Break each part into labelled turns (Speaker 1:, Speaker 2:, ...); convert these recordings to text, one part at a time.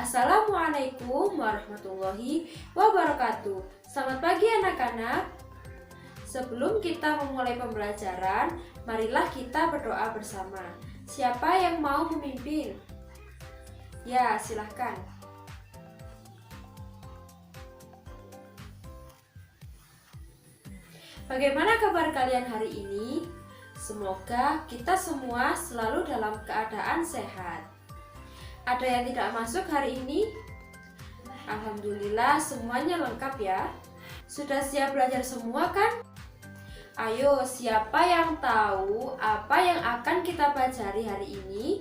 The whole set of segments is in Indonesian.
Speaker 1: Assalamualaikum warahmatullahi wabarakatuh. Selamat pagi anak-anak. Sebelum kita memulai pembelajaran, marilah kita berdoa bersama. Siapa yang mau memimpin? Ya, silahkan. Bagaimana kabar kalian hari ini? Semoga kita semua selalu dalam keadaan sehat. Ada yang tidak masuk hari ini? Alhamdulillah semuanya lengkap ya. Sudah siap belajar semua kan? Ayo, siapa yang tahu apa yang akan kita pelajari hari ini?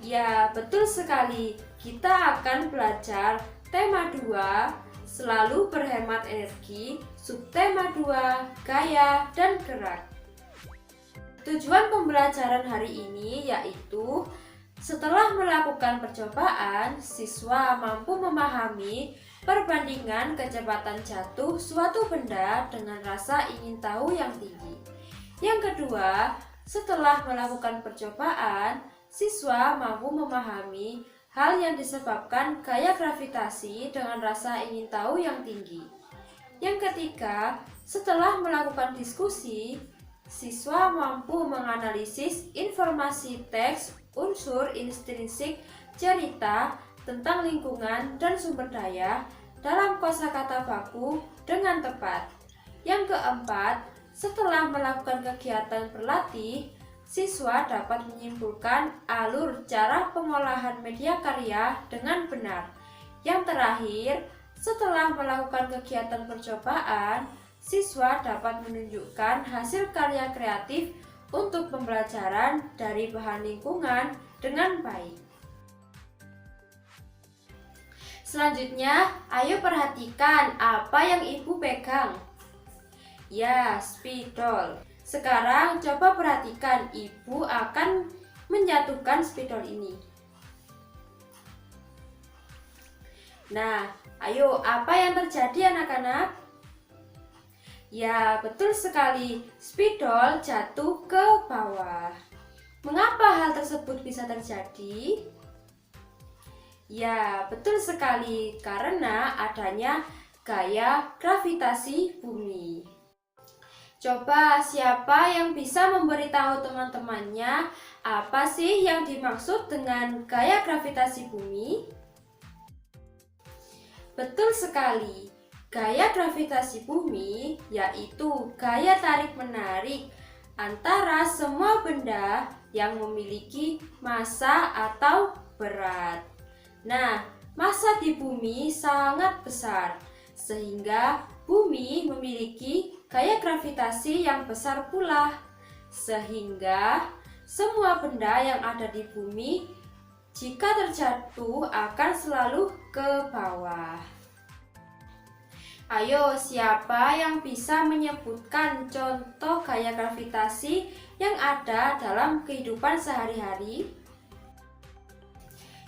Speaker 1: Ya, betul sekali. Kita akan belajar tema 2, selalu berhemat energi, subtema 2, gaya dan gerak. Tujuan pembelajaran hari ini yaitu setelah melakukan percobaan, siswa mampu memahami perbandingan kecepatan jatuh suatu benda dengan rasa ingin tahu yang tinggi. Yang kedua, setelah melakukan percobaan, siswa mampu memahami hal yang disebabkan gaya gravitasi dengan rasa ingin tahu yang tinggi. Yang ketiga, setelah melakukan diskusi, siswa mampu menganalisis informasi teks, unsur intrinsik, cerita tentang lingkungan dan sumber daya dalam kosakata baku dengan tepat. Yang keempat, setelah melakukan kegiatan berlatih, siswa dapat menyimpulkan alur cara pengolahan media karya dengan benar. Yang terakhir, setelah melakukan kegiatan percobaan, siswa dapat menunjukkan hasil karya kreatif untuk pembelajaran dari bahan lingkungan dengan baik. Selanjutnya, ayo perhatikan apa yang ibu pegang. Ya, spidol. Sekarang coba perhatikan, ibu akan menjatuhkan spidol ini. Nah, ayo, apa yang terjadi anak-anak? Ya, betul sekali. Spidol jatuh ke bawah. Mengapa hal tersebut bisa terjadi? Ya, betul sekali. Karena adanya gaya gravitasi bumi. Coba siapa yang bisa memberitahu teman-temannya apa sih yang dimaksud dengan gaya gravitasi bumi? Betul sekali. Gaya gravitasi bumi yaitu gaya tarik-menarik antara semua benda yang memiliki massa atau berat. Nah, massa di bumi sangat besar, sehingga bumi memiliki gaya gravitasi yang besar pula. Sehingga semua benda yang ada di bumi jika terjatuh akan selalu ke bawah. Ayo, siapa yang bisa menyebutkan contoh gaya gravitasi yang ada dalam kehidupan sehari-hari?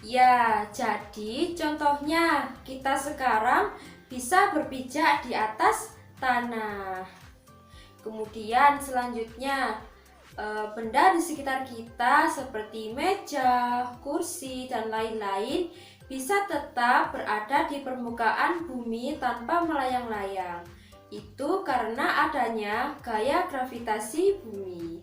Speaker 1: Ya, jadi contohnya kita sekarang bisa berpijak di atas tanah. Kemudian selanjutnya benda di sekitar kita seperti meja, kursi, dan lain-lain bisa tetap berada di permukaan bumi tanpa melayang-layang. Itu karena adanya gaya gravitasi bumi.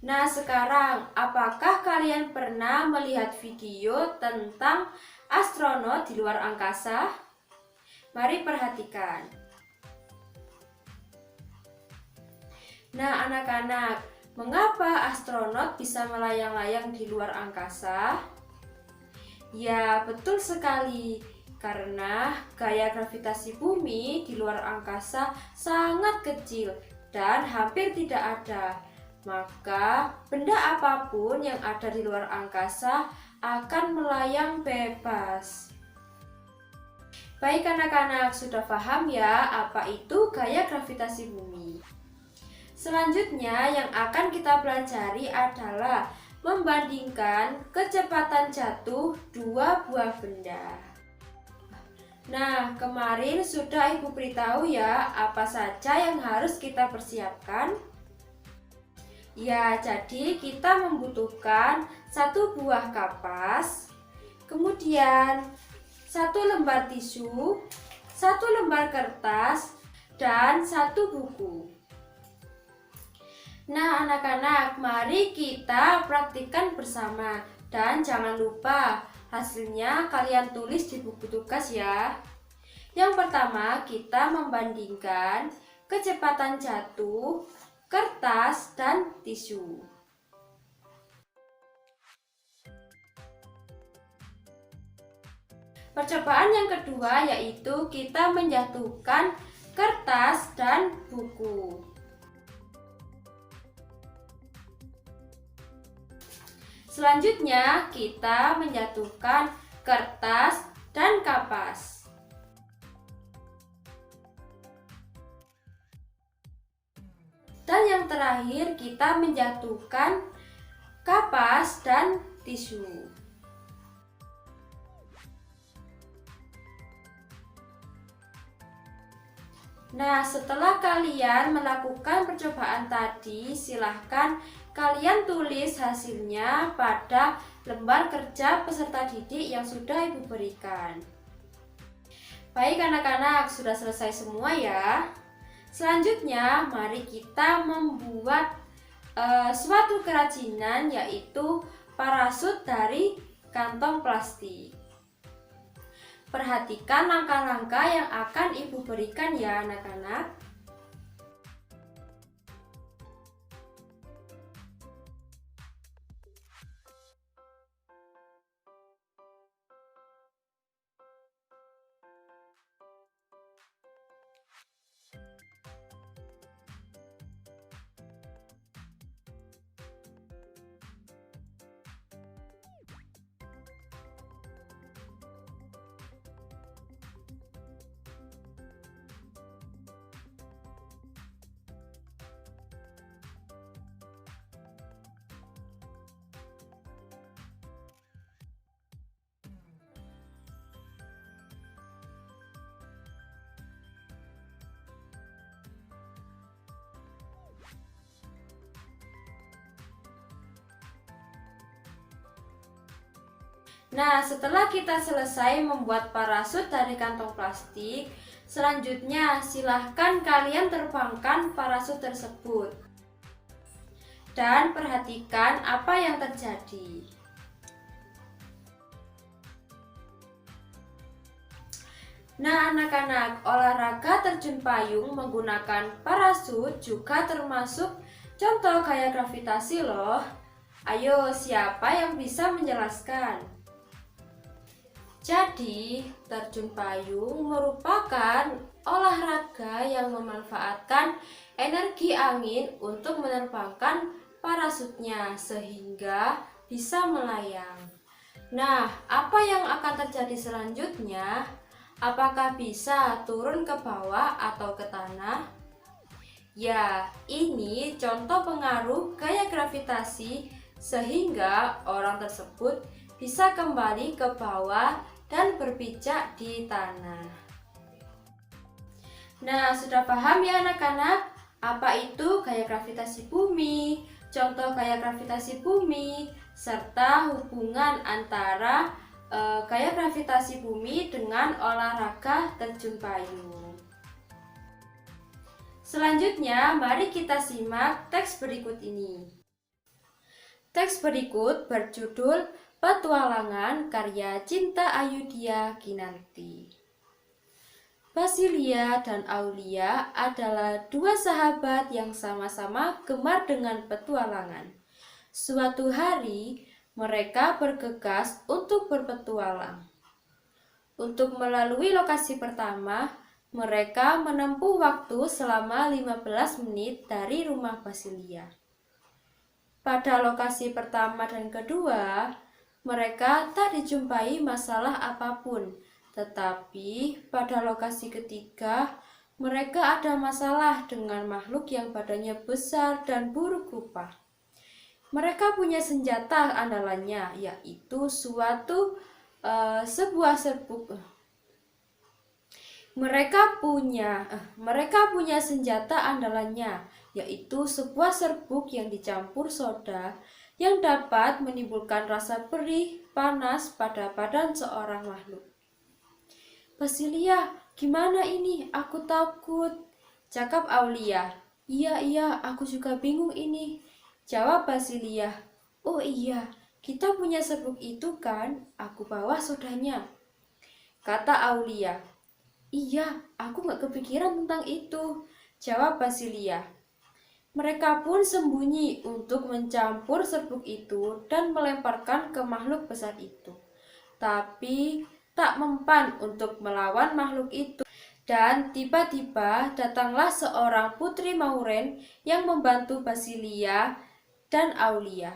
Speaker 1: Nah, sekarang apakah kalian pernah melihat video tentang astronot di luar angkasa? Mari perhatikan. Nah, anak-anak, mengapa astronot bisa melayang-layang di luar angkasa? Ya, betul sekali. Karena gaya gravitasi bumi di luar angkasa sangat kecil dan hampir tidak ada. Maka, benda apapun yang ada di luar angkasa akan melayang bebas. Baik anak-anak, sudah paham ya apa itu gaya gravitasi bumi? Selanjutnya yang akan kita pelajari adalah membandingkan kecepatan jatuh dua buah benda. Nah, kemarin sudah ibu beritahu ya apa saja yang harus kita persiapkan. Ya, jadi kita membutuhkan satu buah kapas, kemudian 1 lembar tisu, 1 lembar kertas, dan 1 buku. Nah anak-anak, mari kita praktikkan bersama. Dan jangan lupa hasilnya kalian tulis di buku tugas ya. Yang pertama kita membandingkan kecepatan jatuh, kertas, dan tisu. Percobaan yang kedua yaitu kita menjatuhkan kertas dan buku. Selanjutnya kita menjatuhkan kertas dan kapas. Dan yang terakhir kita menjatuhkan kapas dan tisu. Nah, setelah kalian melakukan percobaan tadi, silahkan kalian tulis hasilnya pada lembar kerja peserta didik yang sudah Ibu berikan. Baik anak-anak, sudah selesai semua ya. Selanjutnya, mari kita membuat suatu kerajinan, yaitu parasut dari kantong plastik. Perhatikan langkah-langkah yang akan Ibu berikan ya anak-anak. Nah, setelah kita selesai membuat parasut dari kantong plastik, selanjutnya silahkan kalian terbangkan parasut tersebut. Dan perhatikan apa yang terjadi. Nah, anak-anak, olahraga terjun payung menggunakan parasut juga termasuk contoh gaya gravitasi loh. Ayo, siapa yang bisa menjelaskan? Jadi, terjun payung merupakan olahraga yang memanfaatkan energi angin untuk menerbangkan parasutnya sehingga bisa melayang. Nah, apa yang akan terjadi selanjutnya? Apakah bisa turun ke bawah atau ke tanah? Ya, ini contoh pengaruh gaya gravitasi sehingga orang tersebut bisa kembali ke bawah dan berpijak di tanah. Nah, sudah paham ya anak-anak? Apa itu gaya gravitasi bumi, contoh gaya gravitasi bumi, serta hubungan antara gaya gravitasi bumi dengan olahraga terjun payung. Selanjutnya, mari kita simak teks berikut ini. Teks berikut berjudul Petualangan karya Cinta Ayudhya Kinanti. Basilia dan Aulia adalah dua sahabat yang sama-sama gemar dengan petualangan. Suatu hari, mereka bergegas untuk berpetualang. Untuk melalui lokasi pertama, mereka menempuh waktu selama 15 menit dari rumah Basilia. Pada lokasi pertama dan kedua, mereka tak dijumpai masalah apapun, tetapi pada lokasi ketiga, mereka ada masalah dengan makhluk yang badannya besar dan buruk rupa. Mereka punya senjata andalannya, yaitu sebuah serbuk. Mereka punya senjata andalannya, yaitu sebuah serbuk yang dicampur soda yang dapat menimbulkan rasa perih, panas pada badan seorang makhluk. "Basilia, gimana ini? Aku takut," cakap Aulia. Iya, aku juga bingung ini," jawab Basilia. "Oh iya, kita punya serbuk itu kan? Aku bawa sodanya," kata Aulia. "Iya, aku gak kepikiran tentang itu," jawab Basilia. Mereka pun sembunyi untuk mencampur serbuk itu dan melemparkan ke makhluk besar itu. Tapi tak mempan untuk melawan makhluk itu. Dan tiba-tiba datanglah seorang putri Mauren yang membantu Basilia dan Aulia.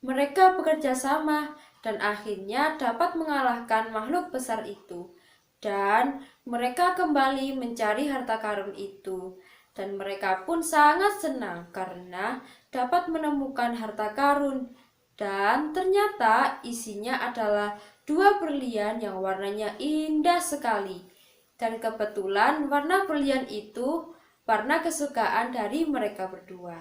Speaker 1: Mereka bekerja sama dan akhirnya dapat mengalahkan makhluk besar itu. Dan mereka kembali mencari harta karun itu. Dan mereka pun sangat senang karena dapat menemukan harta karun. Dan ternyata isinya adalah 2 berlian yang warnanya indah sekali. Dan kebetulan warna berlian itu warna kesukaan dari mereka berdua.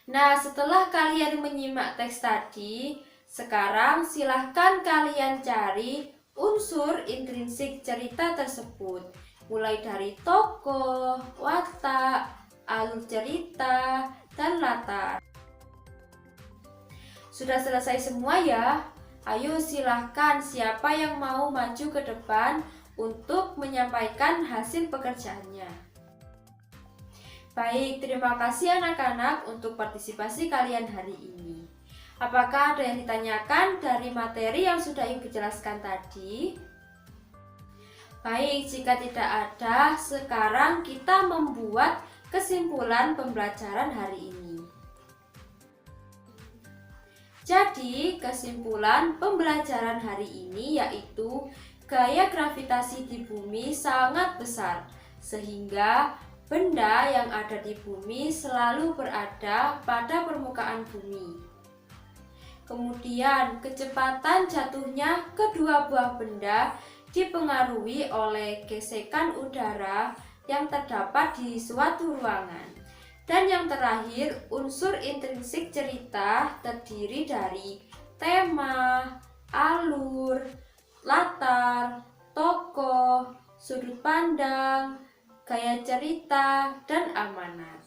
Speaker 1: Nah, setelah kalian menyimak teks tadi, sekarang silahkan kalian cari unsur intrinsik cerita tersebut. Mulai dari tokoh, watak, alur cerita, dan latar. Sudah selesai semua ya? Ayo silahkan siapa yang mau maju ke depan untuk menyampaikan hasil pekerjaannya. Baik, terima kasih anak-anak untuk partisipasi kalian hari ini. Apakah ada yang ditanyakan dari materi yang sudah Ibu jelaskan tadi? Baik, jika tidak ada, sekarang kita membuat kesimpulan pembelajaran hari ini. Jadi, kesimpulan pembelajaran hari ini yaitu gaya gravitasi di bumi sangat besar, sehingga benda yang ada di bumi selalu berada pada permukaan bumi. Kemudian, kecepatan jatuhnya kedua buah benda dipengaruhi oleh gesekan udara yang terdapat di suatu ruangan. Dan yang terakhir, unsur intrinsik cerita terdiri dari tema, alur, latar, tokoh, sudut pandang, gaya cerita, dan amanat.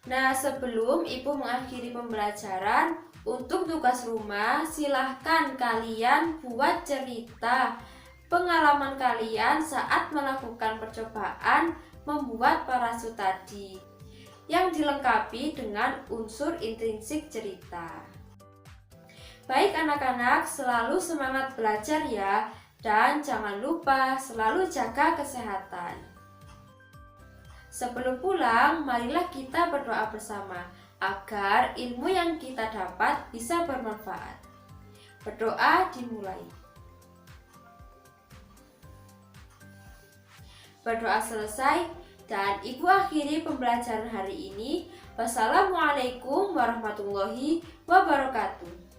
Speaker 1: Nah, sebelum Ibu mengakhiri pembelajaran, untuk tugas rumah silahkan kalian buat cerita pengalaman kalian saat melakukan percobaan membuat parasut tadi yang dilengkapi dengan unsur intrinsik cerita. Baik anak-anak, selalu semangat belajar ya, dan jangan lupa selalu jaga kesehatan. Sebelum pulang, marilah kita berdoa bersama agar ilmu yang kita dapat bisa bermanfaat. Berdoa dimulai. Berdoa selesai dan Ibu akhiri pembelajaran hari ini. Wassalamualaikum warahmatullahi wabarakatuh.